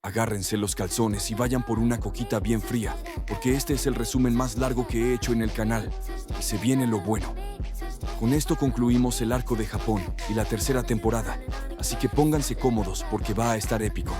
Agárrense los calzones y vayan por una coquita bien fría, porque este es el resumen más largo que he hecho en el canal, y se viene lo bueno. Con esto concluimos el arco de Japón y la tercera temporada, así que pónganse cómodos porque va a estar épico.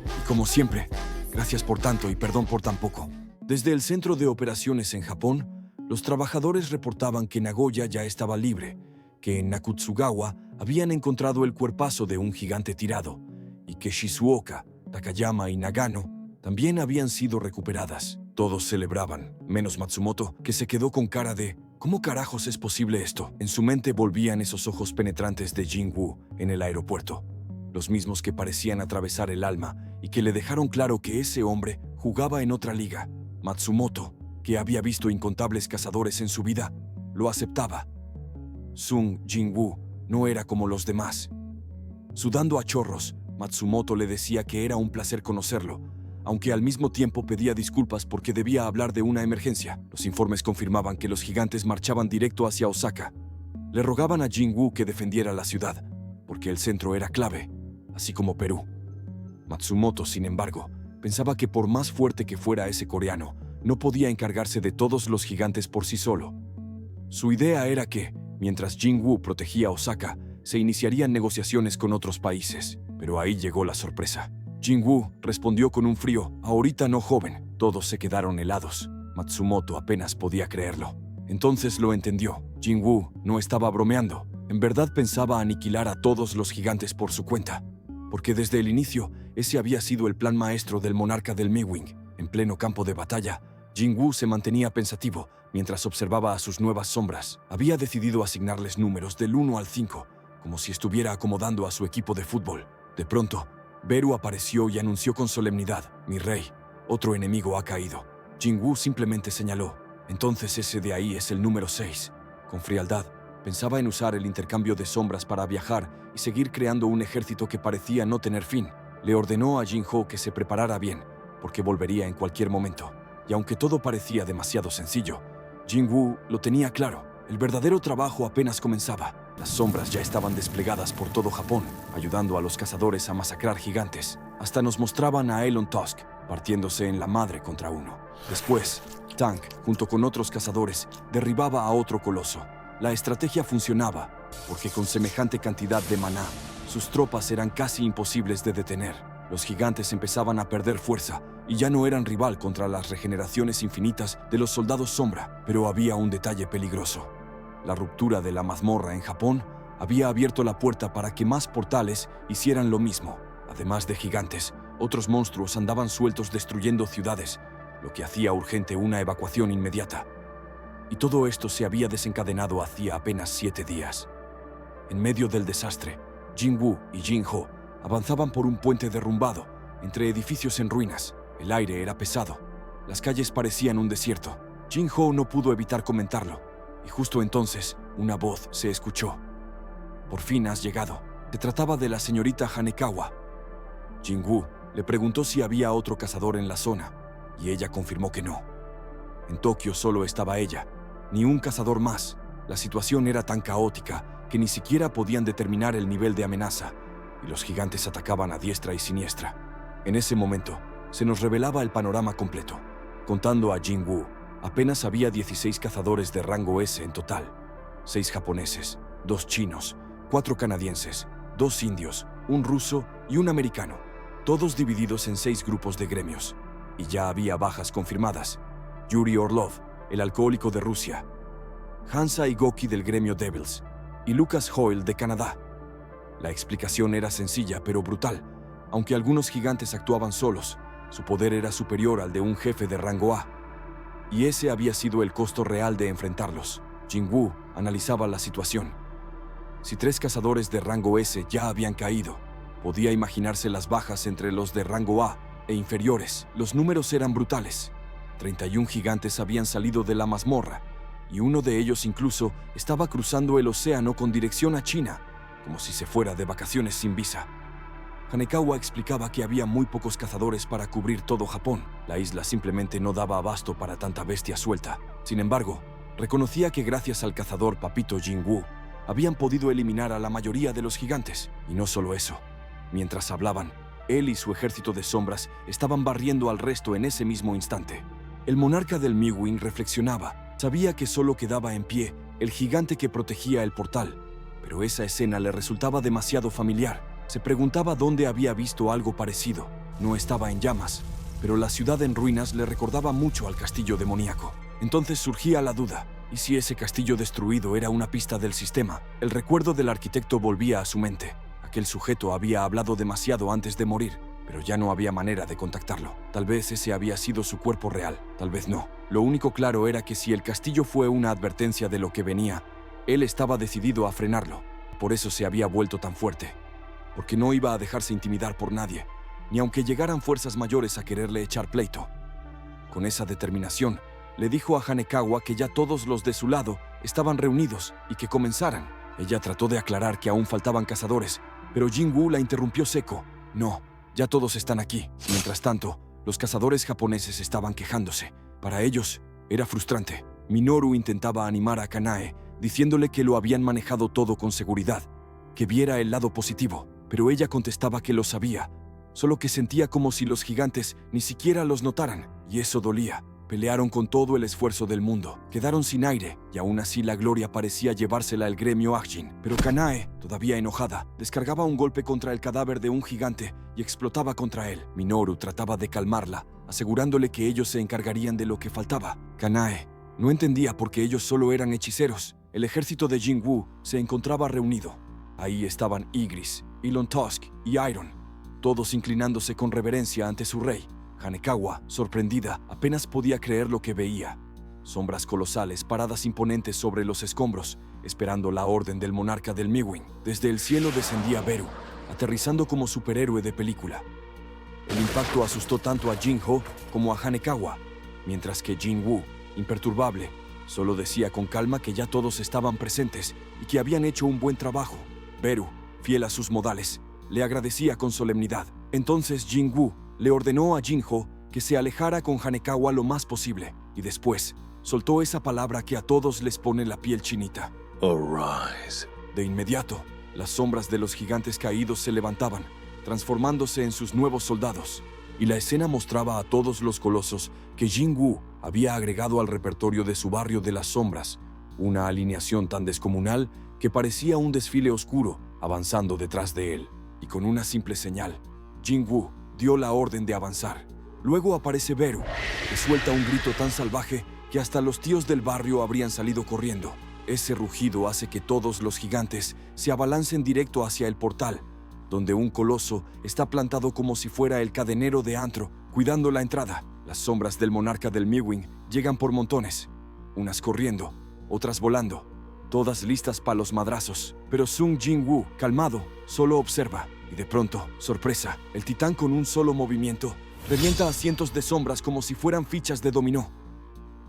Y como siempre, gracias por tanto y perdón por tan poco. Desde el centro de operaciones en Japón, los trabajadores reportaban que Nagoya ya estaba libre, que en Nakutsugawa habían encontrado el cuerpazo de un gigante tirado, y que Shizuoka, Takayama y Nagano también habían sido recuperadas. Todos celebraban, menos Matsumoto, que se quedó con cara de ¿cómo carajos es posible esto? En su mente volvían esos ojos penetrantes de Jin-Woo en el aeropuerto, los mismos que parecían atravesar el alma y que le dejaron claro que ese hombre jugaba en otra liga. Matsumoto, que había visto incontables cazadores en su vida, lo aceptaba. Sung Jin-Woo no era como los demás. Sudando a chorros, Matsumoto le decía que era un placer conocerlo, aunque al mismo tiempo pedía disculpas porque debía hablar de una emergencia. Los informes confirmaban que los gigantes marchaban directo hacia Osaka. Le rogaban a Jin-Woo que defendiera la ciudad, porque el centro era clave, así como Perú. Matsumoto, sin embargo, pensaba que por más fuerte que fuera ese coreano, no podía encargarse de todos los gigantes por sí solo. Su idea era que, mientras Jin-Woo protegía Osaka, se iniciarían negociaciones con otros países. Pero ahí llegó la sorpresa. Jin-Woo respondió con un frío, ahorita no, joven. Todos se quedaron helados. Matsumoto apenas podía creerlo. Entonces lo entendió. Jin-Woo no estaba bromeando. En verdad pensaba aniquilar a todos los gigantes por su cuenta. Porque desde el inicio, ese había sido el plan maestro del monarca del Miwing. En pleno campo de batalla, Jin-Woo se mantenía pensativo mientras observaba a sus nuevas sombras. Había decidido asignarles números del 1 al 5, como si estuviera acomodando a su equipo de fútbol. De pronto, Beru apareció y anunció con solemnidad: «Mi rey, otro enemigo ha caído». Jin-Woo simplemente señaló: «Entonces ese de ahí es el número 6». Con frialdad, pensaba en usar el intercambio de sombras para viajar y seguir creando un ejército que parecía no tener fin. Le ordenó a Jin-Ho que se preparara bien, porque volvería en cualquier momento. Y aunque todo parecía demasiado sencillo, Jin-Woo lo tenía claro. El verdadero trabajo apenas comenzaba. Las sombras ya estaban desplegadas por todo Japón, ayudando a los cazadores a masacrar gigantes. Hasta nos mostraban a Elon Tusk partiéndose en la madre contra uno. Después, Tank, junto con otros cazadores, derribaba a otro coloso. La estrategia funcionaba, porque con semejante cantidad de maná, sus tropas eran casi imposibles de detener. Los gigantes empezaban a perder fuerza y ya no eran rival contra las regeneraciones infinitas de los soldados sombra. Pero había un detalle peligroso. La ruptura de la mazmorra en Japón había abierto la puerta para que más portales hicieran lo mismo. Además de gigantes, otros monstruos andaban sueltos destruyendo ciudades, lo que hacía urgente una evacuación inmediata. Y todo esto se había desencadenado hacía apenas 7 días. En medio del desastre, Jin-Woo y Jin-Ho avanzaban por un puente derrumbado, entre edificios en ruinas. El aire era pesado. Las calles parecían un desierto. Jin-Ho no pudo evitar comentarlo. Y justo entonces, una voz se escuchó. «Por fin has llegado». Se trataba de la señorita Hanekawa. Jin-Woo le preguntó si había otro cazador en la zona, y ella confirmó que no. En Tokio solo estaba ella, ni un cazador más. La situación era tan caótica que ni siquiera podían determinar el nivel de amenaza, y los gigantes atacaban a diestra y siniestra. En ese momento, se nos revelaba el panorama completo. Contando a Jin-Woo, apenas había 16 cazadores de rango S en total. 6 japoneses, 2 chinos, 4 canadienses, 2 indios, un ruso y un americano, todos divididos en 6 grupos de gremios. Y ya había bajas confirmadas. Yuri Orlov, el alcohólico de Rusia, Hansa Igoki del gremio Devils y Lucas Hoyle de Canadá. La explicación era sencilla pero brutal. Aunque algunos gigantes actuaban solos, su poder era superior al de un jefe de rango A. Y ese había sido el costo real de enfrentarlos. Jin-Woo analizaba la situación. Si 3 cazadores de rango S ya habían caído, podía imaginarse las bajas entre los de rango A e inferiores. Los números eran brutales. 31 gigantes habían salido de la mazmorra, y uno de ellos incluso estaba cruzando el océano con dirección a China, como si se fuera de vacaciones sin visa. Hanekawa explicaba que había muy pocos cazadores para cubrir todo Japón. La isla simplemente no daba abasto para tanta bestia suelta. Sin embargo, reconocía que gracias al cazador Papito Jin-Woo, habían podido eliminar a la mayoría de los gigantes. Y no solo eso. Mientras hablaban, Él y su ejército de sombras estaban barriendo al resto en ese mismo instante. El monarca del Mewing reflexionaba. Sabía que solo quedaba en pie el gigante que protegía el portal, pero esa escena le resultaba demasiado familiar. Se preguntaba dónde había visto algo parecido. No estaba en llamas, pero la ciudad en ruinas le recordaba mucho al castillo demoníaco. Entonces surgía la duda. ¿Y si ese castillo destruido era una pista del sistema? El recuerdo del arquitecto volvía a su mente. Aquel sujeto había hablado demasiado antes de morir, pero ya no había manera de contactarlo. Tal vez ese había sido su cuerpo real, tal vez no. Lo único claro era que si el castillo fue una advertencia de lo que venía, él estaba decidido a frenarlo. Por eso se había vuelto tan fuerte. Porque no iba a dejarse intimidar por nadie, ni aunque llegaran fuerzas mayores a quererle echar pleito. Con esa determinación, le dijo a Hanekawa que ya todos los de su lado estaban reunidos y que comenzaran. Ella trató de aclarar que aún faltaban cazadores, pero Jinwoo la interrumpió seco. No, ya todos están aquí. Mientras tanto, los cazadores japoneses estaban quejándose. Para ellos, era frustrante. Minoru intentaba animar a Kanae, diciéndole que lo habían manejado todo con seguridad, que viera el lado positivo, pero ella contestaba que lo sabía, solo que sentía como si los gigantes ni siquiera los notaran, y eso dolía. Pelearon con todo el esfuerzo del mundo, quedaron sin aire, y aún así la gloria parecía llevársela el gremio Ajin. Pero Kanae, todavía enojada, descargaba un golpe contra el cadáver de un gigante y explotaba contra él. Minoru trataba de calmarla, asegurándole que ellos se encargarían de lo que faltaba. Kanae no entendía por qué ellos solo eran hechiceros. El ejército de Jinwoo se encontraba reunido. Ahí estaban Ygritte, Elon Tusk y Iron, todos inclinándose con reverencia ante su rey. Hanekawa, sorprendida, apenas podía creer lo que veía. Sombras colosales paradas imponentes sobre los escombros, esperando la orden del monarca del Mewing. Desde el cielo descendía Beru, aterrizando como superhéroe de película. El impacto asustó tanto a Jinho como a Hanekawa, mientras que Jinwoo, imperturbable, solo decía con calma que ya todos estaban presentes y que habían hecho un buen trabajo. Beru, fiel a sus modales, le agradecía con solemnidad. Entonces Jinwoo le ordenó a Jinho que se alejara con Hanekawa lo más posible, y después soltó esa palabra que a todos les pone la piel chinita. Arise. De inmediato, las sombras de los gigantes caídos se levantaban, transformándose en sus nuevos soldados, y la escena mostraba a todos los colosos que Jinwoo había agregado al repertorio de su barrio de las sombras, una alineación tan descomunal que parecía un desfile oscuro avanzando detrás de él, y con una simple señal, Jinwoo dio la orden de avanzar. Luego aparece Beru, que suelta un grito tan salvaje que hasta los tíos del barrio habrían salido corriendo. Ese rugido hace que todos los gigantes se abalancen directo hacia el portal, donde un coloso está plantado como si fuera el cadenero de antro, cuidando la entrada. Las sombras del monarca del Mewing llegan por montones, unas corriendo, otras volando, todas listas para los madrazos. Pero Sung Jinwoo, calmado, solo observa. Y de pronto, sorpresa, el titán con un solo movimiento revienta a cientos de sombras como si fueran fichas de dominó.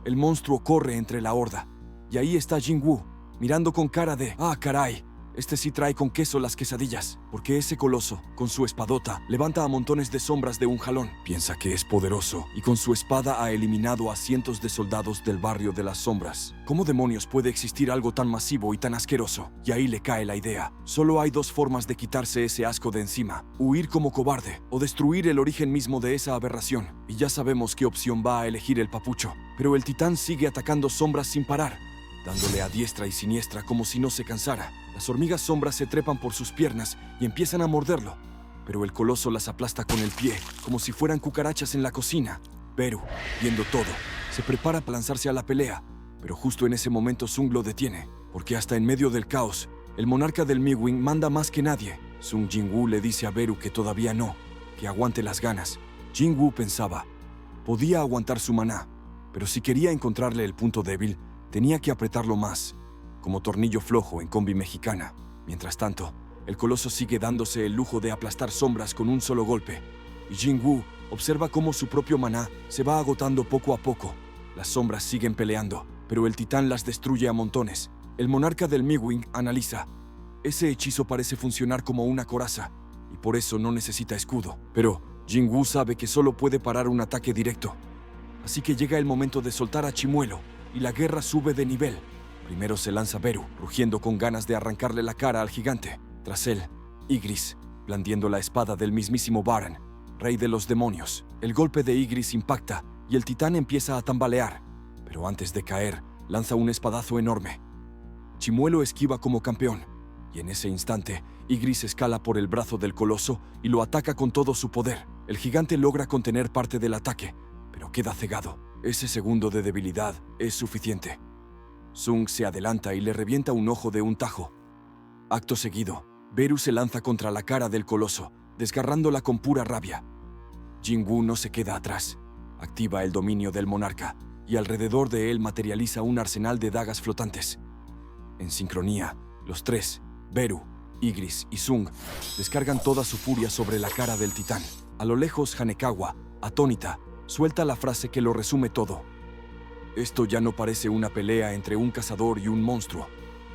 El monstruo corre entre la horda, y ahí está Jinwoo, mirando con cara de «¡Ah, caray! Este sí trae con queso las quesadillas», porque ese coloso, con su espadota, levanta a montones de sombras de un jalón. Piensa que es poderoso, y con su espada ha eliminado a cientos de soldados del barrio de las sombras. ¿Cómo demonios puede existir algo tan masivo y tan asqueroso? Y ahí le cae la idea. Solo hay dos formas de quitarse ese asco de encima: huir como cobarde, o destruir el origen mismo de esa aberración. Y ya sabemos qué opción va a elegir el papucho. Pero el titán sigue atacando sombras sin parar, dándole a diestra y siniestra como si no se cansara. Las hormigas sombras se trepan por sus piernas y empiezan a morderlo, pero el coloso las aplasta con el pie, como si fueran cucarachas en la cocina. Beru, viendo todo, se prepara para lanzarse a la pelea, pero justo en ese momento Sung lo detiene, porque hasta en medio del caos, el monarca del Mewing manda más que nadie. Sung Jinwoo le dice a Beru que todavía no, que aguante las ganas. Jinwoo pensaba, podía aguantar su maná, pero si quería encontrarle el punto débil, tenía que apretarlo más, como tornillo flojo en combi mexicana. Mientras tanto, el coloso sigue dándose el lujo de aplastar sombras con un solo golpe, y Jinwoo observa cómo su propio maná se va agotando poco a poco. Las sombras siguen peleando, pero el titán las destruye a montones. El monarca del Mewing analiza. Ese hechizo parece funcionar como una coraza, y por eso no necesita escudo. Pero Jinwoo sabe que solo puede parar un ataque directo. Así que llega el momento de soltar a Chimuelo, y la guerra sube de nivel. Primero se lanza Beru, rugiendo con ganas de arrancarle la cara al gigante. Tras él, Ygritte, blandiendo la espada del mismísimo Baran, rey de los demonios. El golpe de Ygritte impacta y el titán empieza a tambalear, pero antes de caer, lanza un espadazo enorme. Chimuelo esquiva como campeón, y en ese instante, Ygritte escala por el brazo del coloso y lo ataca con todo su poder. El gigante logra contener parte del ataque, pero queda cegado. Ese segundo de debilidad es suficiente. Sung se adelanta y le revienta un ojo de un tajo. Acto seguido, Beru se lanza contra la cara del coloso, desgarrándola con pura rabia. Jinwoo no se queda atrás. Activa el dominio del monarca y alrededor de él materializa un arsenal de dagas flotantes. En sincronía, los tres, Beru, Ygritte y Sung, descargan toda su furia sobre la cara del titán. A lo lejos, Hanekawa, atónita, suelta la frase que lo resume todo. Esto ya no parece una pelea entre un cazador y un monstruo.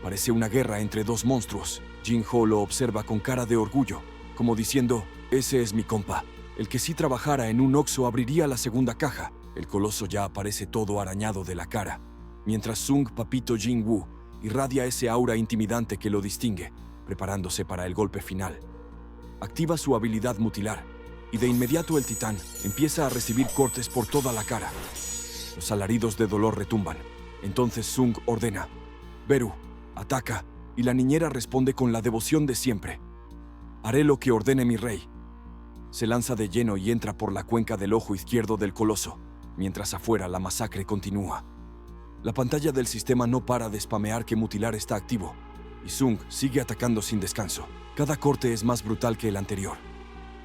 Parece una guerra entre dos monstruos. Jinho lo observa con cara de orgullo, como diciendo, ese es mi compa. El que si trabajara en un Oxxo abriría la segunda caja. El coloso ya aparece todo arañado de la cara, mientras Sung Papito Jinwoo irradia ese aura intimidante que lo distingue, preparándose para el golpe final. Activa su habilidad mutilar, y de inmediato el titán empieza a recibir cortes por toda la cara. Los alaridos de dolor retumban. Entonces Sung ordena, Beru, ataca, y la niñera responde con la devoción de siempre. Haré lo que ordene mi rey. Se lanza de lleno y entra por la cuenca del ojo izquierdo del coloso, mientras afuera la masacre continúa. La pantalla del sistema no para de spamear que mutilar está activo, y Sung sigue atacando sin descanso. Cada corte es más brutal que el anterior.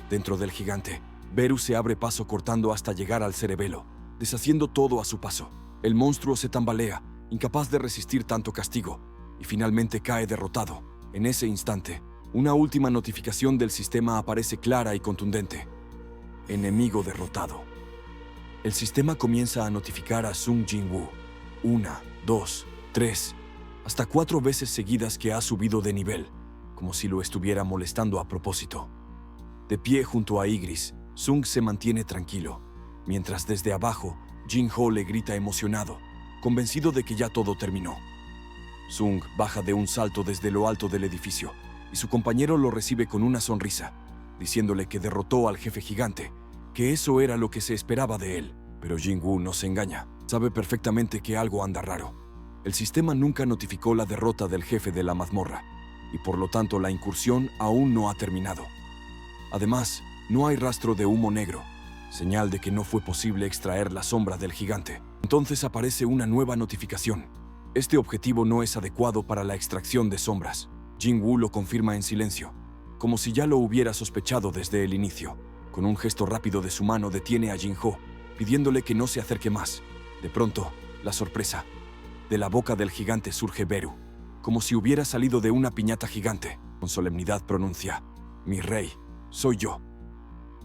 Dentro del gigante, Beru se abre paso cortando hasta llegar al cerebelo, deshaciendo todo a su paso. El monstruo se tambalea, incapaz de resistir tanto castigo, y finalmente cae derrotado. En ese instante, una última notificación del sistema aparece clara y contundente. Enemigo derrotado. El sistema comienza a notificar a Sung Jinwoo 1, 2, 3, hasta 4 veces seguidas que ha subido de nivel, como si lo estuviera molestando a propósito. De pie junto a Ygritte, Sung se mantiene tranquilo, mientras desde abajo, Jinho le grita emocionado, convencido de que ya todo terminó. Sung baja de un salto desde lo alto del edificio, y su compañero lo recibe con una sonrisa, diciéndole que derrotó al jefe gigante, que eso era lo que se esperaba de él. Pero Jinwoo no se engaña, sabe perfectamente que algo anda raro. El sistema nunca notificó la derrota del jefe de la mazmorra, y por lo tanto la incursión aún no ha terminado. Además, no hay rastro de humo negro, señal de que no fue posible extraer la sombra del gigante. Entonces aparece una nueva notificación. Este objetivo no es adecuado para la extracción de sombras. Jinwoo lo confirma en silencio, como si ya lo hubiera sospechado desde el inicio. Con un gesto rápido de su mano detiene a Jinho, pidiéndole que no se acerque más. De pronto, la sorpresa. De la boca del gigante surge Beru, como si hubiera salido de una piñata gigante. Con solemnidad pronuncia, mi rey, soy yo.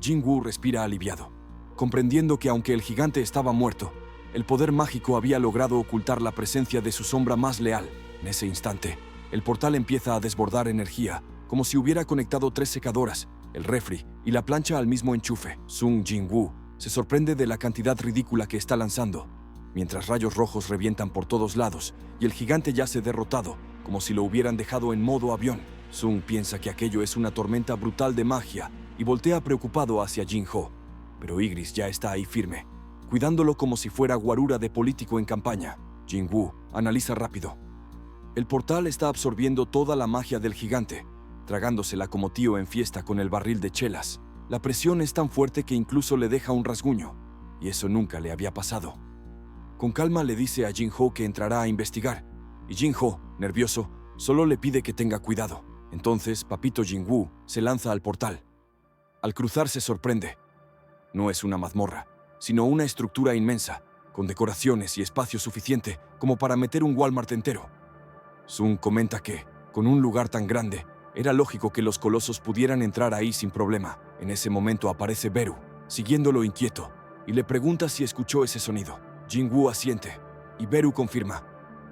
Jinwoo respira aliviado, comprendiendo que aunque el gigante estaba muerto, el poder mágico había logrado ocultar la presencia de su sombra más leal. En ese instante, el portal empieza a desbordar energía, como si hubiera conectado 3 secadoras, el refri y la plancha al mismo enchufe. Sung Jinwoo se sorprende de la cantidad ridícula que está lanzando, mientras rayos rojos revientan por todos lados y el gigante yace derrotado, como si lo hubieran dejado en modo avión. Sung piensa que aquello es una tormenta brutal de magia y voltea preocupado hacia Jinho, pero Ygritte ya está ahí firme, cuidándolo como si fuera guarura de político en campaña. Jinwoo analiza rápido. El portal está absorbiendo toda la magia del gigante, tragándosela como tío en fiesta con el barril de chelas. La presión es tan fuerte que incluso le deja un rasguño, y eso nunca le había pasado. Con calma le dice a Jinho que entrará a investigar, y Jinho, nervioso, solo le pide que tenga cuidado. Entonces, Papito Jinwoo se lanza al portal. Al cruzar se sorprende. No es una mazmorra, sino una estructura inmensa, con decoraciones y espacio suficiente como para meter un Walmart entero. Sung comenta que, con un lugar tan grande, era lógico que los colosos pudieran entrar ahí sin problema. En ese momento aparece Beru, siguiéndolo inquieto, y le pregunta si escuchó ese sonido. Jinwoo asiente, y Beru confirma.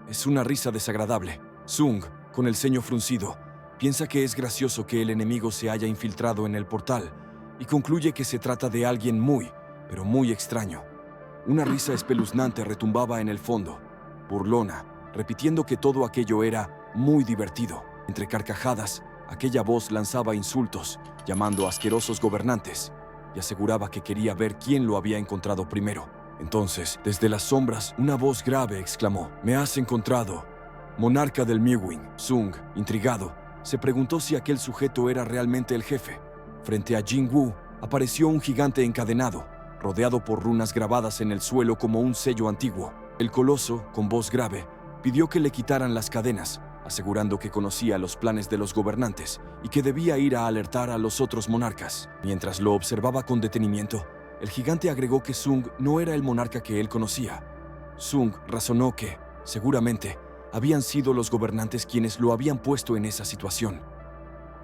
Es una risa desagradable. Sung, con el ceño fruncido, piensa que es gracioso que el enemigo se haya infiltrado en el portal, y concluye que se trata de alguien muy, pero muy extraño. Una risa espeluznante retumbaba en el fondo, burlona, repitiendo que todo aquello era muy divertido. Entre carcajadas, Aquella voz lanzaba insultos, llamando a asquerosos gobernantes, y aseguraba que quería ver quién lo había encontrado primero. Entonces, desde las sombras, una voz grave exclamó: «¡Me has encontrado, monarca del Mewing!». Sung, intrigado, se preguntó si aquel sujeto era realmente el jefe. Frente a Jing-Wu apareció un gigante encadenado, rodeado por runas grabadas en el suelo como un sello antiguo. El coloso, con voz grave, pidió que le quitaran las cadenas, asegurando que conocía los planes de los gobernantes y que debía ir a alertar a los otros monarcas. Mientras lo observaba con detenimiento, el gigante agregó que Sung no era el monarca que él conocía. Sung razonó que, seguramente, habían sido los gobernantes quienes lo habían puesto en esa situación.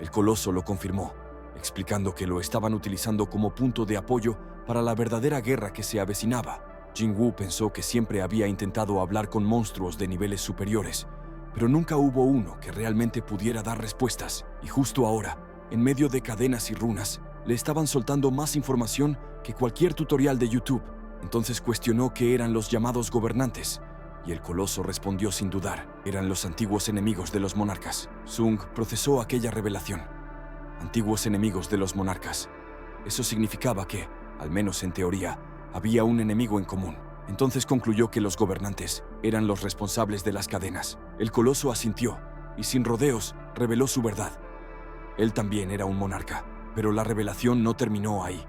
El coloso lo confirmó, explicando que lo estaban utilizando como punto de apoyo para la verdadera guerra que se avecinaba. Jing-Wu pensó que siempre había intentado hablar con monstruos de niveles superiores, pero nunca hubo uno que realmente pudiera dar respuestas. Y justo ahora, en medio de cadenas y runas, le estaban soltando más información que cualquier tutorial de YouTube. Entonces cuestionó qué eran los llamados gobernantes, y el coloso respondió sin dudar: eran los antiguos enemigos de los monarcas. Sung procesó aquella revelación. Antiguos enemigos de los monarcas. Eso significaba que, al menos en teoría, había un enemigo en común. Entonces concluyó que los gobernantes eran los responsables de las cadenas. El coloso asintió y, sin rodeos, reveló su verdad. Él también era un monarca, pero la revelación no terminó ahí.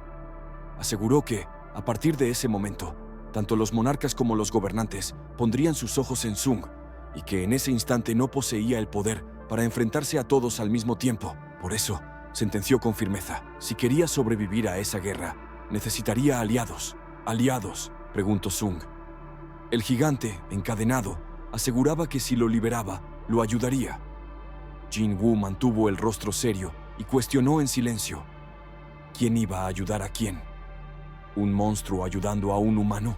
Aseguró que, a partir de ese momento, tanto los monarcas como los gobernantes pondrían sus ojos en Sung, y que en ese instante no poseía el poder para enfrentarse a todos al mismo tiempo. Por eso, sentenció con firmeza: si quería sobrevivir a esa guerra, necesitaría aliados. ¿Aliados?, preguntó Sung. El gigante, encadenado, aseguraba que si lo liberaba, lo ayudaría. Jing-Wu mantuvo el rostro serio y cuestionó en silencio: ¿quién iba a ayudar a quién? ¿Un monstruo ayudando a un humano?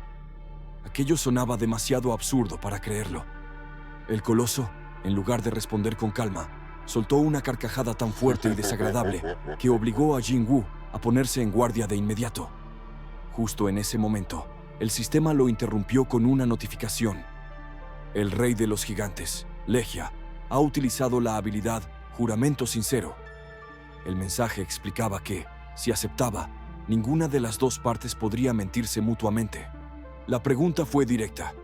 Aquello sonaba demasiado absurdo para creerlo. El coloso, en lugar de responder con calma, soltó una carcajada tan fuerte y desagradable que obligó a Jing-Wu a ponerse en guardia de inmediato. Justo en ese momento, el sistema lo interrumpió con una notificación. El rey de los gigantes, Legia, ha utilizado la habilidad Juramento Sincero. El mensaje explicaba que, si aceptaba, ninguna de las dos partes podría mentirse mutuamente. La pregunta fue directa: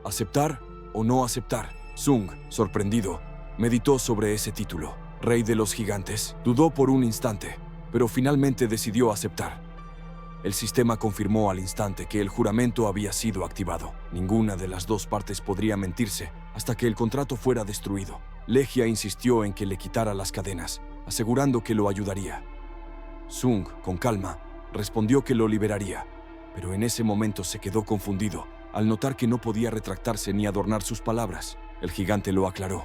¿aceptar o no aceptar? Sung, sorprendido, meditó sobre ese título. Rey de los gigantes. Dudó por un instante, pero finalmente decidió aceptar. El sistema confirmó al instante que el juramento había sido activado. Ninguna de las dos partes podría mentirse hasta que el contrato fuera destruido. Legia insistió en que le quitara las cadenas, asegurando que lo ayudaría. Sung, con calma, respondió que lo liberaría, pero en ese momento se quedó confundido al notar que no podía retractarse ni adornar sus palabras. El gigante lo aclaró: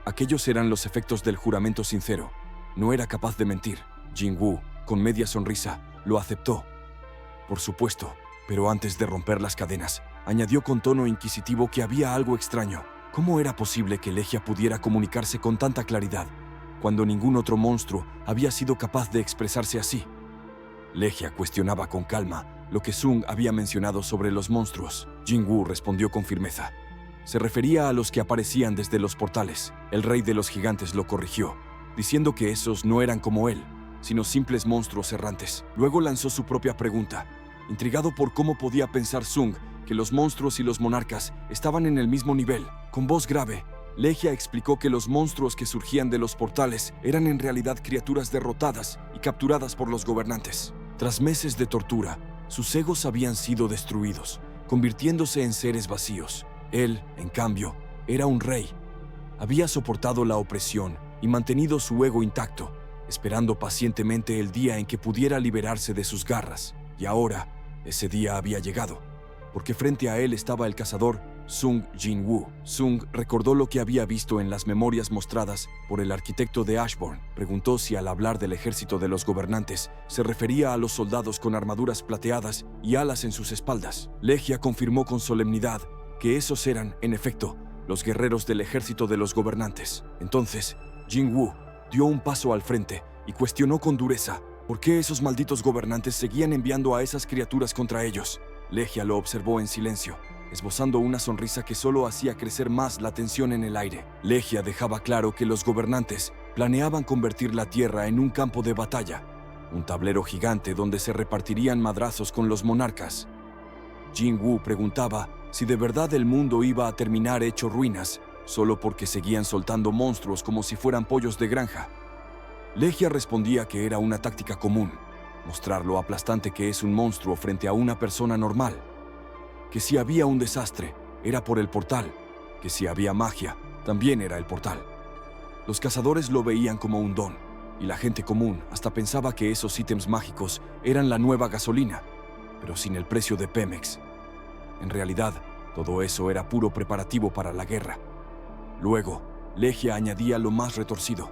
aquellos eran los efectos del juramento sincero. No era capaz de mentir. Jing-Wu, con media sonrisa, lo aceptó. Por supuesto, pero antes de romper las cadenas, añadió con tono inquisitivo que había algo extraño. ¿Cómo era posible que Legia pudiera comunicarse con tanta claridad, cuando ningún otro monstruo había sido capaz de expresarse así? Legia cuestionaba con calma lo que Sung había mencionado sobre los monstruos. Jing-Wu respondió con firmeza: se refería a los que aparecían desde los portales. El rey de los gigantes lo corrigió, diciendo que esos no eran como él, sino simples monstruos errantes. Luego lanzó su propia pregunta, intrigado por cómo podía pensar Sung que los monstruos y los monarcas estaban en el mismo nivel. Con voz grave, Legia explicó que los monstruos que surgían de los portales eran en realidad criaturas derrotadas y capturadas por los gobernantes. Tras meses de tortura, sus egos habían sido destruidos, convirtiéndose en seres vacíos. Él, en cambio, era un rey. Había soportado la opresión y mantenido su ego intacto, esperando pacientemente el día en que pudiera liberarse de sus garras. Y ahora, ese día había llegado, porque frente a él estaba el cazador Sung Jin-Woo. Sung recordó lo que había visto en las memorias mostradas por el arquitecto de Ashbourne. Preguntó si al hablar del ejército de los gobernantes se refería a los soldados con armaduras plateadas y alas en sus espaldas. Legia confirmó con solemnidad que esos eran, en efecto, los guerreros del ejército de los gobernantes. Entonces, Jin-Woo dio un paso al frente y cuestionó con dureza por qué esos malditos gobernantes seguían enviando a esas criaturas contra ellos. Legia lo observó en silencio, esbozando una sonrisa que solo hacía crecer más la tensión en el aire. Legia dejaba claro que los gobernantes Planeaban convertir la Tierra en un campo de batalla, un tablero gigante donde se repartirían madrazos con los monarcas. Jin-Woo preguntaba si de verdad el mundo iba a terminar hecho ruinas solo porque seguían soltando monstruos como si fueran pollos de granja. Legia respondía que era una táctica común, mostrar lo aplastante que es un monstruo frente a una persona normal, que si había un desastre, era por el portal, que si había magia, también era el portal. Los cazadores lo veían como un don, y la gente común hasta pensaba que esos ítems mágicos eran la nueva gasolina, pero sin el precio de Pemex. En realidad, todo eso era puro preparativo para la guerra. Luego, Legia añadía lo más retorcido.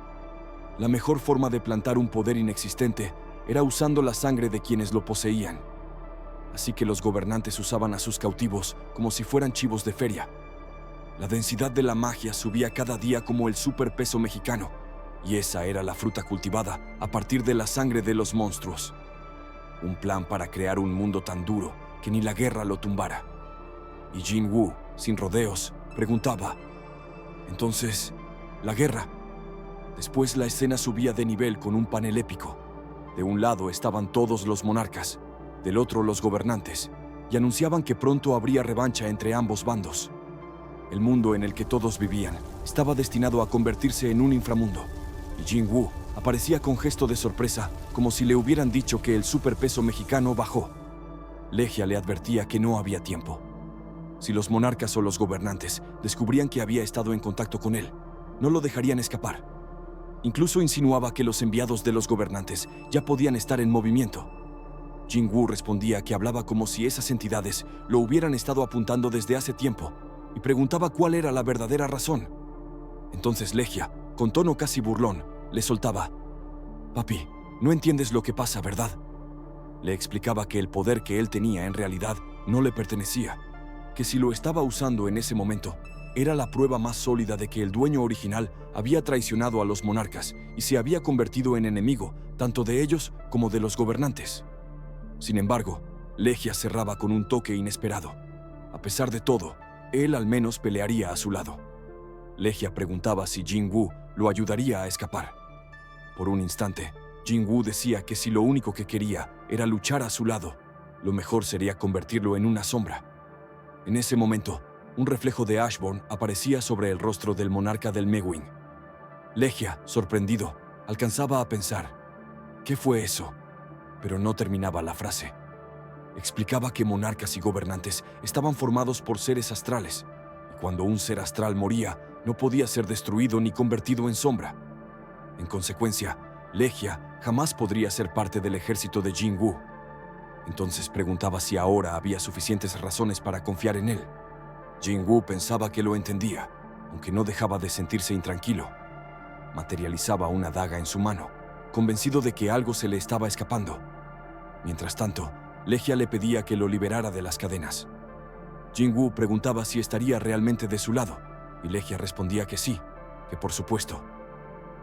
La mejor forma de plantar un poder inexistente era usando la sangre de quienes lo poseían. Así que los gobernantes usaban a sus cautivos como si fueran chivos de feria. La densidad de la magia subía cada día como el superpeso mexicano, y esa era la fruta cultivada a partir de la sangre de los monstruos. Un plan para crear un mundo tan duro que ni la guerra lo tumbara. Y Jin-Woo, sin rodeos, preguntaba: «Entonces, ¿la guerra?». Después la escena subía de nivel con un panel épico. De un lado estaban todos los monarcas, del otro los gobernantes, y anunciaban que pronto habría revancha entre ambos bandos. El mundo en el que todos vivían estaba destinado a convertirse en un inframundo, y Jin-Woo aparecía con gesto de sorpresa, como si le hubieran dicho que el superpeso mexicano bajó. Legia le advertía que no había tiempo. Si los monarcas o los gobernantes descubrían que había estado en contacto con él, no lo dejarían escapar. Incluso insinuaba que los enviados de los gobernantes ya podían estar en movimiento. Jin-Woo respondía que hablaba como si esas entidades lo hubieran estado apuntando desde hace tiempo y preguntaba cuál era la verdadera razón. Entonces Legia, con tono casi burlón, le soltaba: «Papi, no entiendes lo que pasa, ¿verdad?». Le explicaba que el poder que él tenía en realidad no le pertenecía, que si lo estaba usando en ese momento, era la prueba más sólida de que el dueño original había traicionado a los monarcas y se había convertido en enemigo tanto de ellos como de los gobernantes. Sin embargo, Legia cerraba con un toque inesperado. A pesar de todo, él al menos pelearía a su lado. Legia preguntaba si Jin-Woo lo ayudaría a escapar. Por un instante, Jin-Woo decía que si lo único que quería era luchar a su lado, lo mejor sería convertirlo en una sombra. En ese momento, un reflejo de Ashborn aparecía sobre el rostro del monarca del Mewing. Legia, sorprendido, alcanzaba a pensar: ¿qué fue eso? Pero no terminaba la frase. Explicaba que monarcas y gobernantes estaban formados por seres astrales, y cuando un ser astral moría, no podía ser destruido ni convertido en sombra. En consecuencia, Legia jamás podría ser parte del ejército de Jin-Woo. Entonces preguntaba si ahora había suficientes razones para confiar en él. Jin-Woo pensaba que lo entendía, aunque no dejaba de sentirse intranquilo. Materializaba una daga en su mano, convencido de que algo se le estaba escapando. Mientras tanto, Legia le pedía que lo liberara de las cadenas. Jin-Woo preguntaba si estaría realmente de su lado, y Legia respondía que sí, que por supuesto.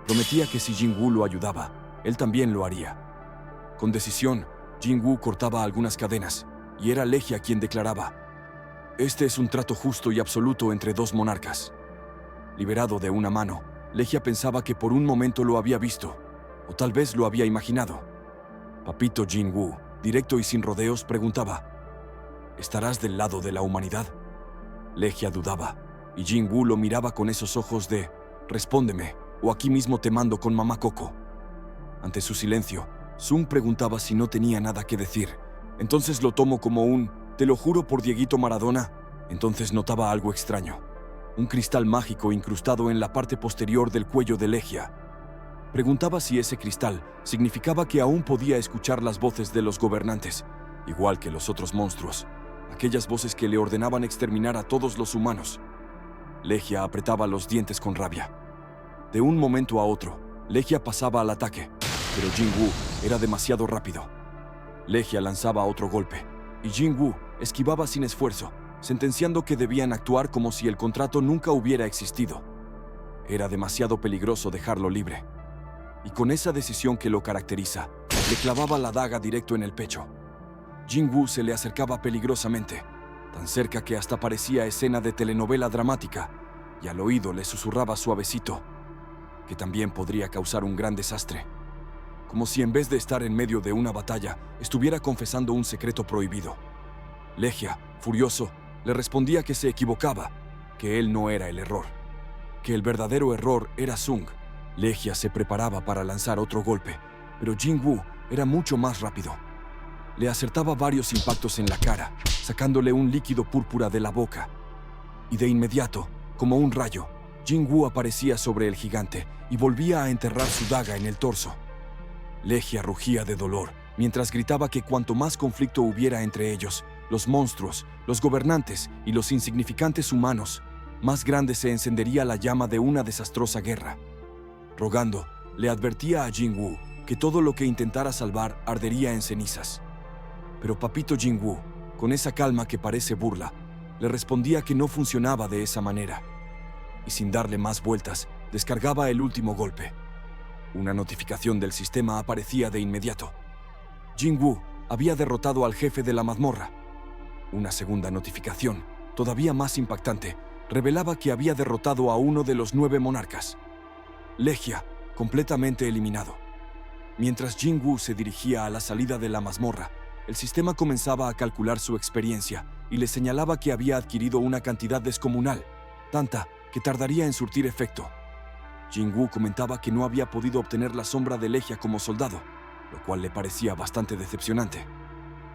Prometía que si Jin-Woo lo ayudaba, él también lo haría. Con decisión, Jin-Woo cortaba algunas cadenas, y era Legia quien declaraba: «Este es un trato justo y absoluto entre dos monarcas». Liberado de una mano, Legia pensaba que por un momento lo había visto, o tal vez lo había imaginado. Papito Jin-Woo, directo y sin rodeos, preguntaba: «¿Estarás del lado de la humanidad?». Legia dudaba, y Jin-Woo lo miraba con esos ojos de: «Respóndeme, o aquí mismo te mando con mamá Coco». Ante su silencio, Sung preguntaba si no tenía nada que decir. Entonces lo tomó como un: «Te lo juro por Dieguito Maradona». Entonces notaba algo extraño. Un cristal mágico incrustado en la parte posterior del cuello de Legia. Preguntaba si ese cristal significaba que aún podía escuchar las voces de los gobernantes, igual que los otros monstruos, aquellas voces que le ordenaban exterminar a todos los humanos. Legia apretaba los dientes con rabia. De un momento a otro, Legia pasaba al ataque, pero Jin-Woo era demasiado rápido. Legia lanzaba otro golpe, y Jin-Woo esquivaba sin esfuerzo, sentenciando que debían actuar como si el contrato nunca hubiera existido. Era demasiado peligroso dejarlo libre. Y con esa decisión que lo caracteriza, le clavaba la daga directo en el pecho. Jin-Woo se le acercaba peligrosamente, tan cerca que hasta parecía escena de telenovela dramática, y al oído le susurraba suavecito: que también podría causar un gran desastre. Como si en vez de estar en medio de una batalla, estuviera confesando un secreto prohibido. Legia, furioso, le respondía que se equivocaba, que él no era el error, que el verdadero error era Sung. Legia se preparaba para lanzar otro golpe, pero Jing-Woo era mucho más rápido. Le acertaba varios impactos en la cara, sacándole un líquido púrpura de la boca. Y de inmediato, como un rayo, Jing-Woo aparecía sobre el gigante y volvía a enterrar su daga en el torso. Legia rugía de dolor, mientras gritaba que cuanto más conflicto hubiera entre ellos, los monstruos, los gobernantes y los insignificantes humanos, más grande se encendería la llama de una desastrosa guerra. Rogando, le advertía a Jing-Woo que todo lo que intentara salvar ardería en cenizas. Pero papito Jing-Woo, con esa calma que parece burla, le respondía que no funcionaba de esa manera. Y sin darle más vueltas, descargaba el último golpe. Una notificación del sistema aparecía de inmediato. Jing-Woo había derrotado al jefe de la mazmorra. Una segunda notificación, todavía más impactante, revelaba que había derrotado a uno de los 9 monarcas. Legia, completamente eliminado. Mientras Jing-Woo se dirigía a la salida de la mazmorra, el sistema comenzaba a calcular su experiencia y le señalaba que había adquirido una cantidad descomunal, tanta que tardaría en surtir efecto. Jing-Woo comentaba que no había podido obtener la sombra de Legia como soldado, lo cual le parecía bastante decepcionante.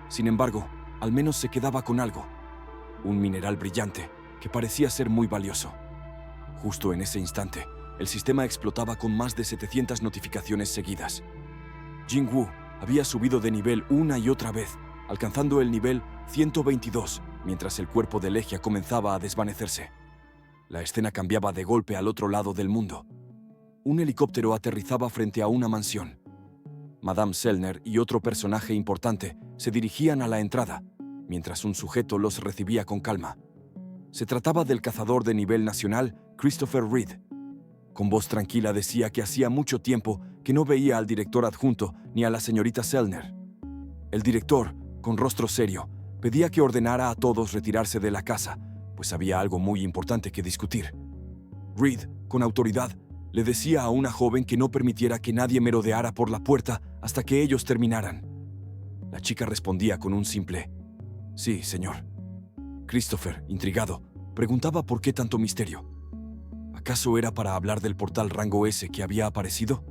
Sin embargo, al menos se quedaba con algo, un mineral brillante que parecía ser muy valioso. Justo en ese instante, el sistema explotaba con más de 700 notificaciones seguidas. Jing-Woo había subido de nivel una y otra vez, alcanzando el nivel 122, mientras el cuerpo de Legia comenzaba a desvanecerse. La escena cambiaba de golpe al otro lado del mundo. Un helicóptero aterrizaba frente a una mansión. Madame Selner y otro personaje importante se dirigían a la entrada, mientras un sujeto los recibía con calma. Se trataba del cazador de nivel nacional, Christopher Reed. Con voz tranquila decía que hacía mucho tiempo que no veía al director adjunto ni a la señorita Selner. El director, con rostro serio, pedía que ordenara a todos retirarse de la casa, pues había algo muy importante que discutir. Reed, con autoridad, le decía a una joven que no permitiera que nadie merodeara por la puerta hasta que ellos terminaran. La chica respondía con un simple «Sí, señor». Christopher, intrigado, preguntaba por qué tanto misterio. ¿Acaso era para hablar del portal rango S que había aparecido?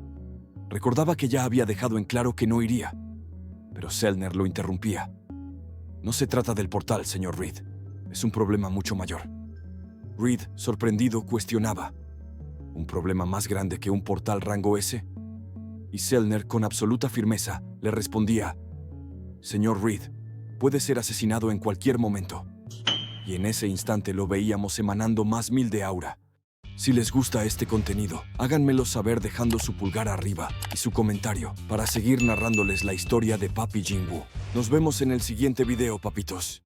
Recordaba que ya había dejado en claro que no iría, pero Selner lo interrumpía. «No se trata del portal, señor Reed. Es un problema mucho mayor». Reed, sorprendido, cuestionaba. ¿Un problema más grande que un portal rango S? Y Selner, con absoluta firmeza, le respondía: «Señor Reed, puede ser asesinado en cualquier momento». Y en ese instante lo veíamos emanando más 1000 de aura. Si les gusta este contenido, háganmelo saber dejando su pulgar arriba y su comentario para seguir narrándoles la historia de Papi Jing-Woo. Nos vemos en el siguiente video, papitos.